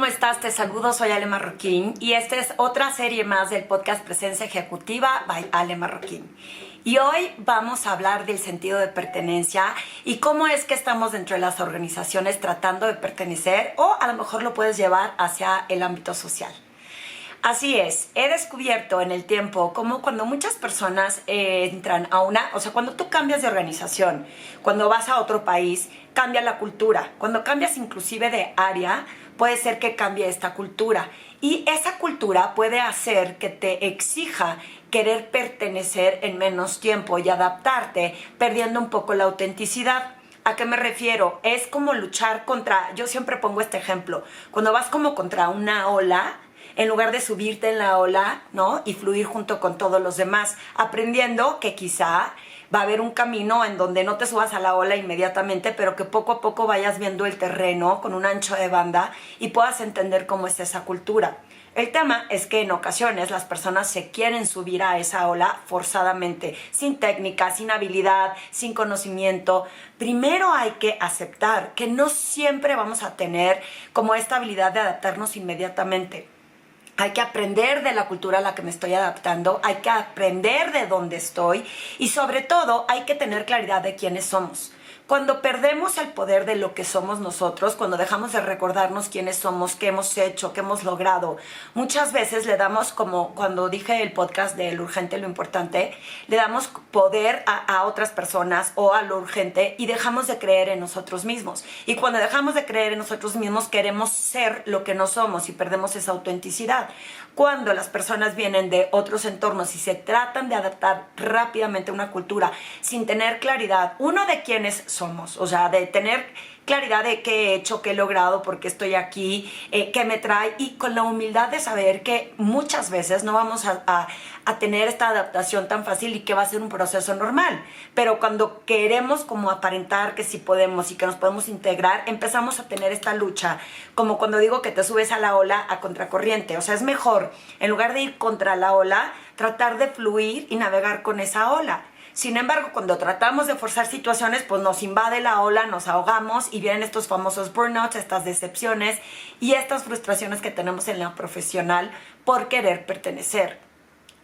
¿Cómo estás? Te saludo, soy Ale Marroquín y esta es otra serie más del podcast Presencia Ejecutiva by Ale Marroquín. Y hoy vamos a hablar del sentido de pertenencia y cómo es que estamos dentro de las organizaciones tratando de pertenecer, o a lo mejor lo puedes llevar hacia el ámbito social. Así es, he descubierto en el tiempo cómo cuando muchas personas entran a cuando tú cambias de organización, cuando vas a otro país, cambia la cultura. Cuando cambias inclusive de área, puede ser que cambie esta cultura. Y esa cultura puede hacer que te exija querer pertenecer en menos tiempo y adaptarte, perdiendo un poco la autenticidad. ¿A qué me refiero? Es como luchar contra, yo siempre pongo este ejemplo, cuando vas como contra una ola, en lugar de subirte en la ola, ¿no? Y fluir junto con todos los demás, aprendiendo que quizá va a haber un camino en donde no te subas a la ola inmediatamente, pero que poco a poco vayas viendo el terreno con un ancho de banda y puedas entender cómo es esa cultura. El tema es que en ocasiones las personas se quieren subir a esa ola forzadamente, sin técnica, sin habilidad, sin conocimiento. Primero hay que aceptar que no siempre vamos a tener como esta habilidad de adaptarnos inmediatamente. Hay que aprender de la cultura a la que me estoy adaptando, hay que aprender de dónde estoy y sobre todo hay que tener claridad de quiénes somos. Cuando perdemos el poder de lo que somos nosotros, cuando dejamos de recordarnos quiénes somos, qué hemos hecho, qué hemos logrado, muchas veces le damos, como cuando dije el podcast de lo urgente, lo importante, le damos poder a otras personas o a lo urgente y dejamos de creer en nosotros mismos. Y cuando dejamos de creer en nosotros mismos, queremos ser lo que no somos y perdemos esa autenticidad. Cuando las personas vienen de otros entornos y se tratan de adaptar rápidamente a una cultura sin tener claridad, uno, de quiénes somos, o sea, de tener claridad de qué he hecho, qué he logrado, por qué estoy aquí, qué me trae, y con la humildad de saber que muchas veces no vamos a tener esta adaptación tan fácil y que va a ser un proceso normal. Pero cuando queremos como aparentar que sí podemos y que nos podemos integrar, empezamos a tener esta lucha, como cuando digo que te subes a la ola a contracorriente. O sea, es mejor, en lugar de ir contra la ola, tratar de fluir y navegar con esa ola. Sin embargo, cuando tratamos de forzar situaciones, pues nos invade la ola, nos ahogamos y vienen estos famosos burnouts, estas decepciones y estas frustraciones que tenemos en la profesional por querer pertenecer.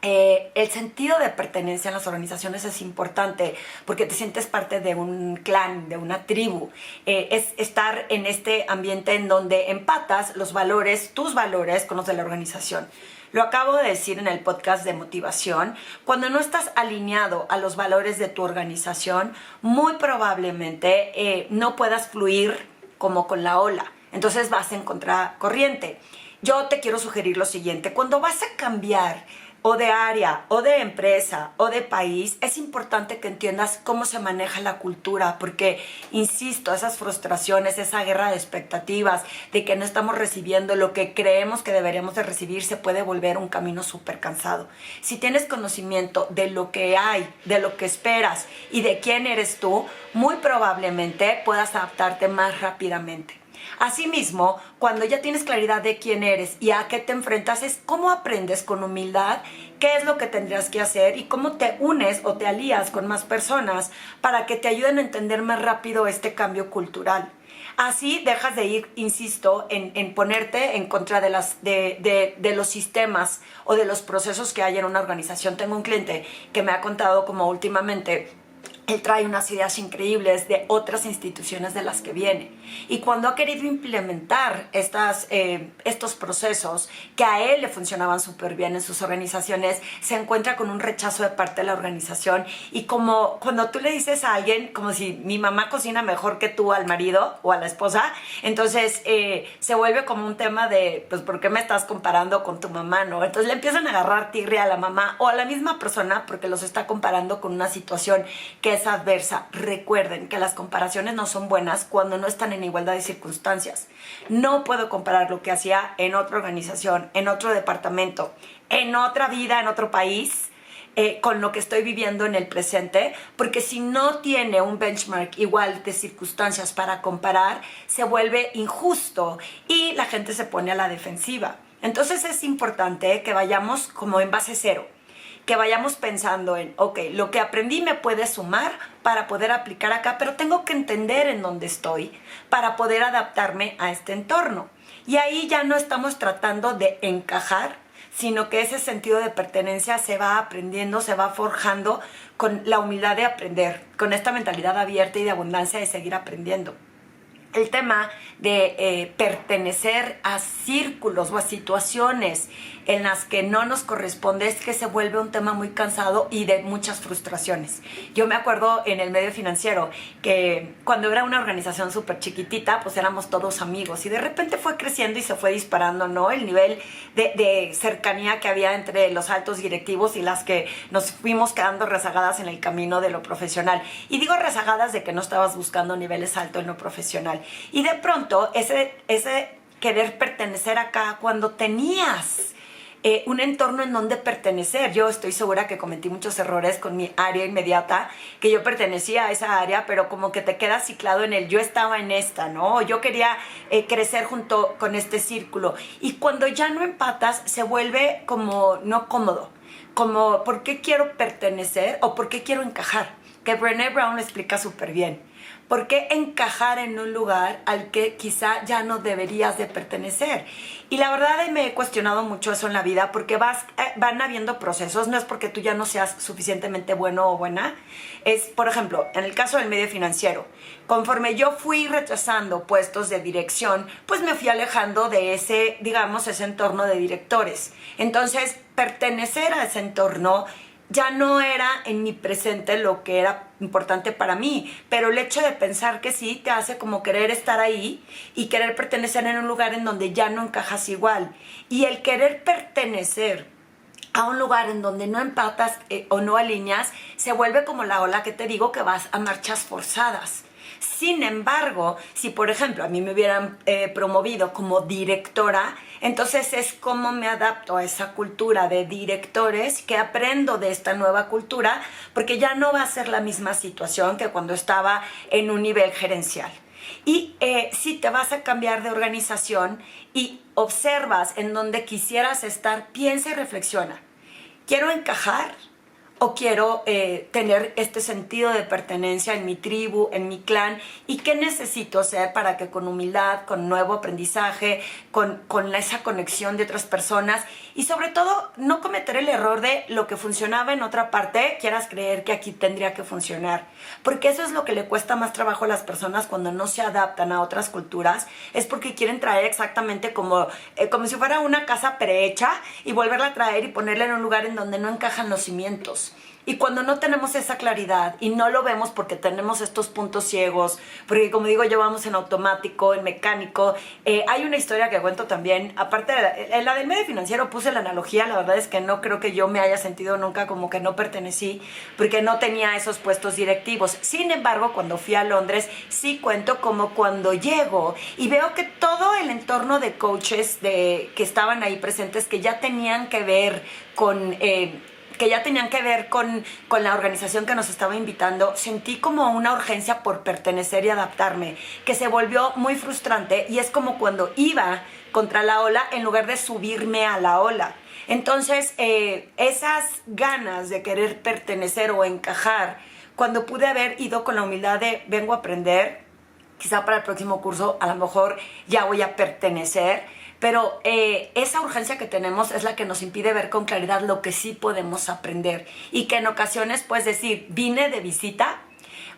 El sentido de pertenencia en las organizaciones es importante porque te sientes parte de un clan, de una tribu. Es estar en este ambiente en donde empatas los valores, tus valores, con los de la organización. Lo acabo de decir en el podcast de motivación. Cuando no estás alineado a los valores de tu organización, muy probablemente no puedas fluir como con la ola. Entonces vas en contracorriente. Yo te quiero sugerir lo siguiente. Cuando vas a cambiar o de área, o de empresa, o de país, es importante que entiendas cómo se maneja la cultura, porque, insisto, esas frustraciones, esa guerra de expectativas, de que no estamos recibiendo lo que creemos que deberíamos de recibir, se puede volver un camino súper cansado. Si tienes conocimiento de lo que hay, de lo que esperas y de quién eres tú, muy probablemente puedas adaptarte más rápidamente. Asimismo, cuando ya tienes claridad de quién eres y a qué te enfrentas, es cómo aprendes con humildad qué es lo que tendrías que hacer y cómo te unes o te alías con más personas para que te ayuden a entender más rápido este cambio cultural. Así dejas de ir, insisto, en ponerte en contra de los sistemas o de los procesos que hay en una organización. Tengo un cliente que me ha contado como últimamente él trae unas ideas increíbles de otras instituciones de las que viene. Y cuando ha querido implementar estos procesos que a él le funcionaban súper bien en sus organizaciones, se encuentra con un rechazo de parte de la organización. Y como cuando tú le dices a alguien, como si mi mamá cocina mejor que tú al marido o a la esposa, entonces se vuelve como un tema de, pues, ¿por qué me estás comparando con tu mamá, no? Entonces le empiezan a agarrar tirria a la mamá o a la misma persona porque los está comparando con una situación que es adversa. Recuerden que las comparaciones no son buenas cuando no están en igualdad de circunstancias. No puedo comparar lo que hacía en otra organización, en otro departamento, en otra vida, en otro país, con lo que estoy viviendo en el presente, porque si no tiene un benchmark igual de circunstancias para comparar, se vuelve injusto y la gente se pone a la defensiva. Entonces es importante que vayamos como en base cero, que vayamos pensando en, ok, lo que aprendí me puede sumar para poder aplicar acá, pero tengo que entender en dónde estoy para poder adaptarme a este entorno. Y ahí ya no estamos tratando de encajar, sino que ese sentido de pertenencia se va aprendiendo, se va forjando con la humildad de aprender, con esta mentalidad abierta y de abundancia de seguir aprendiendo. El tema de pertenecer a círculos o a situaciones en las que no nos corresponde es que se vuelve un tema muy cansado y de muchas frustraciones. Yo me acuerdo en el medio financiero que cuando era una organización súper chiquitita, pues éramos todos amigos y de repente fue creciendo y se fue disparando, ¿no? El nivel de cercanía que había entre los altos directivos y las que nos fuimos quedando rezagadas en el camino de lo profesional. Y digo rezagadas de que no estabas buscando niveles altos en lo profesional. Y de pronto ese querer pertenecer acá cuando tenías un entorno en donde pertenecer. Yo estoy segura que cometí muchos errores con mi área inmediata, que yo pertenecía a esa área, pero como que te quedas ciclado en el yo estaba en esta, ¿no? Yo quería crecer junto con este círculo. Y cuando ya no empatas, se vuelve como no cómodo. Como, ¿por qué quiero pertenecer o por qué quiero encajar? Que Brené Brown lo explica súper bien. ¿Por qué encajar en un lugar al que quizá ya no deberías de pertenecer? Y la verdad me he cuestionado mucho eso en la vida porque van habiendo procesos, no es porque tú ya no seas suficientemente bueno o buena. Es, por ejemplo, en el caso del medio financiero, conforme yo fui rechazando puestos de dirección, pues me fui alejando de ese, digamos, ese entorno de directores. Entonces, pertenecer a ese entorno ya no era en mi presente lo que era importante para mí, pero el hecho de pensar que sí te hace como querer estar ahí y querer pertenecer en un lugar en donde ya no encajas igual. Y el querer pertenecer a un lugar en donde no empatas o no alineas, se vuelve como la ola que te digo que vas a marchas forzadas. Sin embargo, si por ejemplo a mí me hubieran promovido como directora, entonces es cómo me adapto a esa cultura de directores, que aprendo de esta nueva cultura, porque ya no va a ser la misma situación que cuando estaba en un nivel gerencial. Y si te vas a cambiar de organización y observas en donde quisieras estar, piensa y reflexiona. ¿Quiero encajar? ¿O quiero tener este sentido de pertenencia en mi tribu, en mi clan? ¿Y qué necesito hacer para que con humildad, con nuevo aprendizaje, con esa conexión de otras personas y sobre todo no cometer el error de lo que funcionaba en otra parte, quieras creer que aquí tendría que funcionar? Porque eso es lo que le cuesta más trabajo a las personas cuando no se adaptan a otras culturas, es porque quieren traer exactamente como si fuera una casa prehecha y volverla a traer y ponerla en un lugar en donde no encajan los cimientos. Y cuando no tenemos esa claridad y no lo vemos porque tenemos estos puntos ciegos, porque como digo, llevamos en automático, en mecánico, hay una historia que cuento también, aparte de la del medio financiero puse la analogía, la verdad es que no creo que yo me haya sentido nunca como que no pertenecí, porque no tenía esos puestos directivos. Sin embargo, cuando fui a Londres, sí cuento como cuando llego y veo que todo el entorno de coaches que estaban ahí presentes, que ya tenían que ver con la organización que nos estaba invitando, sentí como una urgencia por pertenecer y adaptarme, que se volvió muy frustrante y es como cuando iba contra la ola en lugar de subirme a la ola. Entonces, esas ganas de querer pertenecer o encajar, cuando pude haber ido con la humildad de vengo a aprender, quizá para el próximo curso a lo mejor ya voy a pertenecer, pero esa urgencia que tenemos es la que nos impide ver con claridad lo que sí podemos aprender y que en ocasiones puedes decir, vine de visita,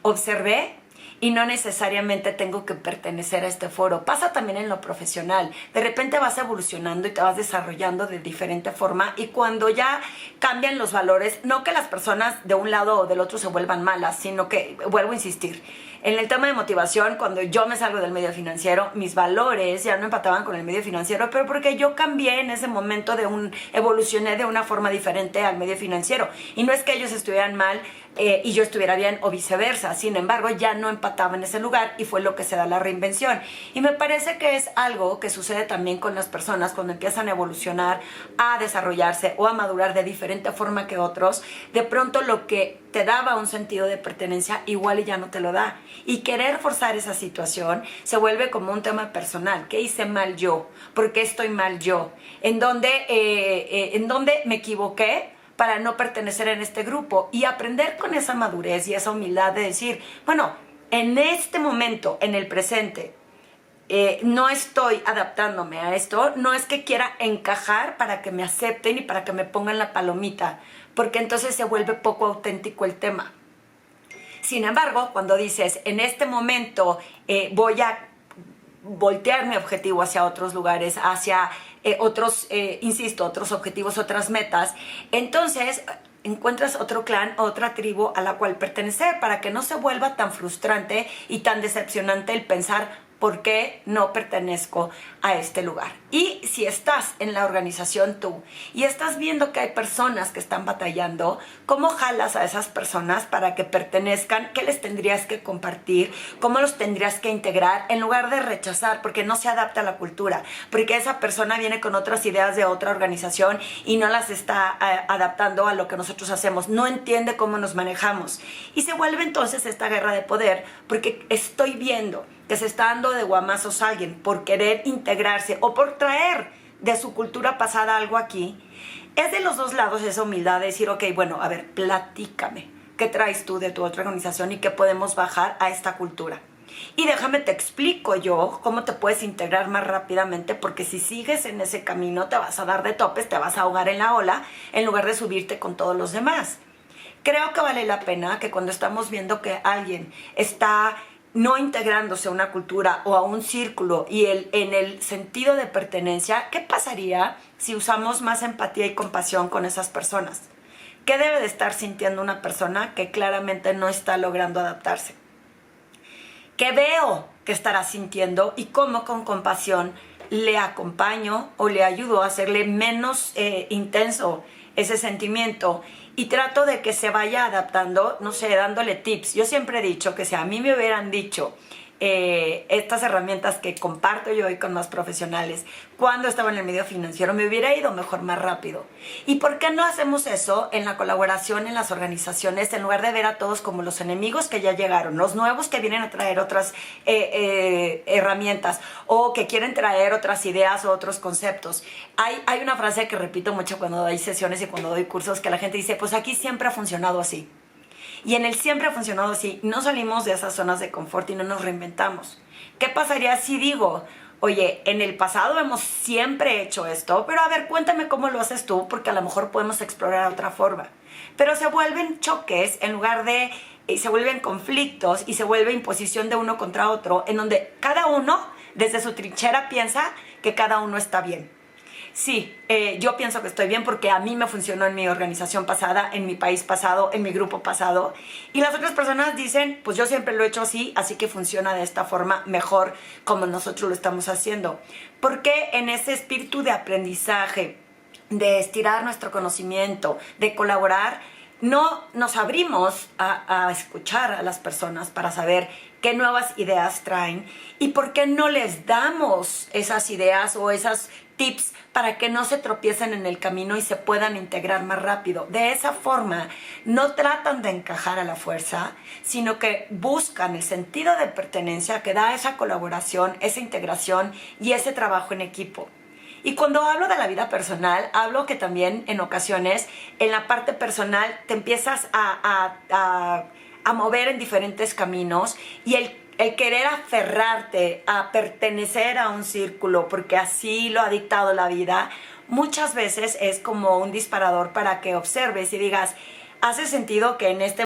observé y no necesariamente tengo que pertenecer a este foro. Pasa también en lo profesional. De repente vas evolucionando y te vas desarrollando de diferente forma y cuando ya cambian los valores, no que las personas de un lado o del otro se vuelvan malas, sino que, vuelvo a insistir, en el tema de motivación, cuando yo me salgo del medio financiero, mis valores ya no empataban con el medio financiero, pero porque yo cambié en ese momento, evolucioné de una forma diferente al medio financiero. Y no es que ellos estuvieran mal y yo estuviera bien o viceversa. Sin embargo, ya no empataba en ese lugar y fue lo que se da la reinvención. Y me parece que es algo que sucede también con las personas cuando empiezan a evolucionar, a desarrollarse o a madurar de diferente forma que otros. De pronto lo que te daba un sentido de pertenencia igual y ya no te lo da. Y querer forzar esa situación se vuelve como un tema personal. ¿Qué hice mal yo? ¿Por qué estoy mal yo? ¿En dónde me equivoqué para no pertenecer en este grupo? Y aprender con esa madurez y esa humildad de decir, bueno, en este momento, en el presente, no estoy adaptándome a esto, no es que quiera encajar para que me acepten y para que me pongan la palomita, porque entonces se vuelve poco auténtico el tema. Sin embargo, cuando dices, en este momento voy a voltear mi objetivo hacia otros lugares, hacia otros objetivos, otras metas, entonces encuentras otro clan, otra tribu a la cual pertenecer, para que no se vuelva tan frustrante y tan decepcionante el pensar por qué no pertenezco a este lugar. Y si estás en la organización tú y estás viendo que hay personas que están batallando, ¿cómo jalas a esas personas para que pertenezcan? ¿Qué les tendrías que compartir? ¿Cómo los tendrías que integrar? En lugar de rechazar, porque no se adapta a la cultura, porque esa persona viene con otras ideas de otra organización y no las está adaptando a lo que nosotros hacemos, no entiende cómo nos manejamos. Y se vuelve entonces esta guerra de poder, porque estoy viendo que se está dando de guamazos a alguien por querer integrarse o por traer de su cultura pasada algo aquí. Es de los dos lados esa humildad de decir, ok, bueno, a ver, platícame, ¿qué traes tú de tu otra organización y qué podemos bajar a esta cultura? Y déjame te explico yo cómo te puedes integrar más rápidamente, porque si sigues en ese camino te vas a dar de topes, te vas a ahogar en la ola en lugar de subirte con todos los demás. Creo que vale la pena que cuando estamos viendo que alguien está no integrándose a una cultura o a un círculo y en el sentido de pertenencia, ¿qué pasaría si usamos más empatía y compasión con esas personas? ¿Qué debe de estar sintiendo una persona que claramente no está logrando adaptarse? ¿Qué veo que estará sintiendo y cómo con compasión le acompaño o le ayudo a hacerle menos intenso ese sentimiento? Y trato de que se vaya adaptando, no sé, dándole tips. Yo siempre he dicho que si a mí me hubieran dicho estas herramientas que comparto yo hoy con más profesionales cuando estaba en el medio financiero, me hubiera ido mejor, más rápido. ¿Y por qué no hacemos eso en la colaboración en las organizaciones, en lugar de ver a todos como los enemigos que ya llegaron, los nuevos que vienen a traer otras herramientas o que quieren traer otras ideas o otros conceptos? Hay una frase que repito mucho cuando doy sesiones y cuando doy cursos, que la gente dice, pues aquí siempre ha funcionado así. Y en el siempre ha funcionado así, no salimos de esas zonas de confort y no nos reinventamos. ¿Qué pasaría si digo, oye, en el pasado hemos siempre hecho esto, pero a ver, cuéntame cómo lo haces tú, porque a lo mejor podemos explorar otra forma? Pero se vuelven choques en lugar de, se vuelven conflictos y se vuelve imposición de uno contra otro, en donde cada uno desde su trinchera piensa que cada uno está bien. Sí, yo pienso que estoy bien porque a mí me funcionó en mi organización pasada, en mi país pasado, en mi grupo pasado. Y las otras personas dicen, pues yo siempre lo he hecho así, así que funciona de esta forma mejor como nosotros lo estamos haciendo. Porque en ese espíritu de aprendizaje, de estirar nuestro conocimiento, de colaborar, no nos abrimos a escuchar a las personas para saber qué nuevas ideas traen y por qué no les damos esas ideas o esas tips para que no se tropiecen en el camino y se puedan integrar más rápido. De esa forma, no tratan de encajar a la fuerza, sino que buscan el sentido de pertenencia que da esa colaboración, esa integración y ese trabajo en equipo. Y cuando hablo de la vida personal, hablo que también en ocasiones en la parte personal te empiezas a mover en diferentes caminos y el querer aferrarte a pertenecer a un círculo porque así lo ha dictado la vida, muchas veces es como un disparador para que observes y digas, ¿hace sentido que en este